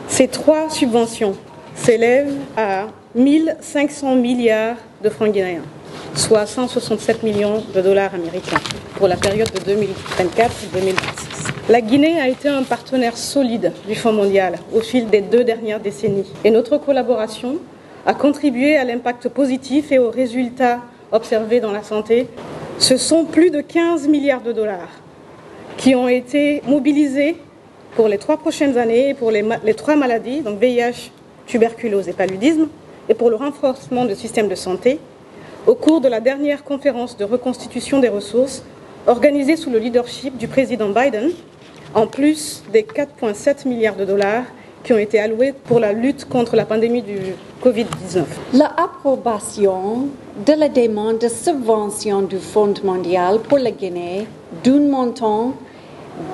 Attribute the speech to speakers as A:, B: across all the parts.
A: Ces 3 subventions s'élèvent à 1 500 milliards de francs guinéens, soit 167 millions de dollars américains pour la période de 2024-2026. La Guinée a été un partenaire solide du Fonds mondial au fil des 2 dernières décennies et notre collaboration a contribué à l'impact positif et aux résultats observés dans la santé. Ce sont plus de 15 milliards de dollars qui ont été mobilisés pour les 3 prochaines années pour les 3 maladies, donc VIH, tuberculose et paludisme, et pour le renforcement du système de santé, au cours de la dernière conférence de reconstitution des ressources organisée sous le leadership du président Biden, en plus des 4,7 milliards de dollars qui ont été alloués pour la lutte contre la pandémie du Covid-19.
B: L'approbation de la demande de subvention du Fonds mondial pour la Guinée d'un montant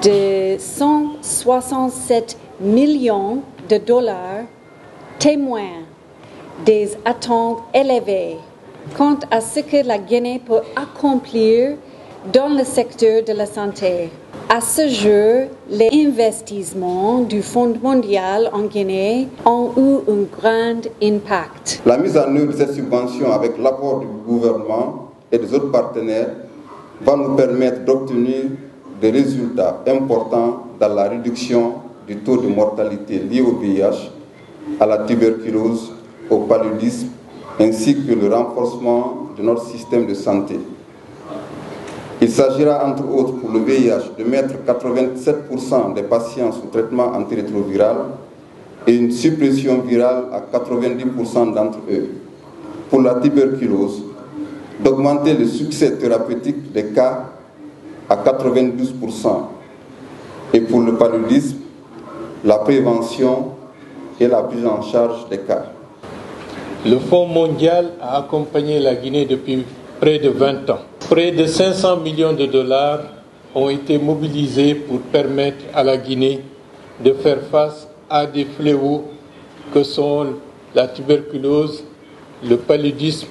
B: de 167 millions de dollars témoigne des attentes élevées quant à ce que la Guinée peut accomplir dans le secteur de la santé. À ce jour, les investissements du Fonds mondial en Guinée ont eu un grand impact.
C: La mise en œuvre de cette subvention avec l'apport du gouvernement et des autres partenaires va nous permettre d'obtenir des résultats importants dans la réduction du taux de mortalité lié au VIH, à la tuberculose, au paludisme, ainsi que le renforcement de notre système de santé. Il s'agira entre autres pour le VIH de mettre 87% des patients sous traitement antirétroviral et une suppression virale à 90% d'entre eux. Pour la tuberculose, d'augmenter le succès thérapeutique des cas à 92%. Et pour le paludisme, la prévention et la prise en charge des cas.
D: Le Fonds mondial a accompagné la Guinée depuis près de 20 ans. Près de 500 millions de dollars ont été mobilisés pour permettre à la Guinée de faire face à des fléaux que sont la tuberculose, le paludisme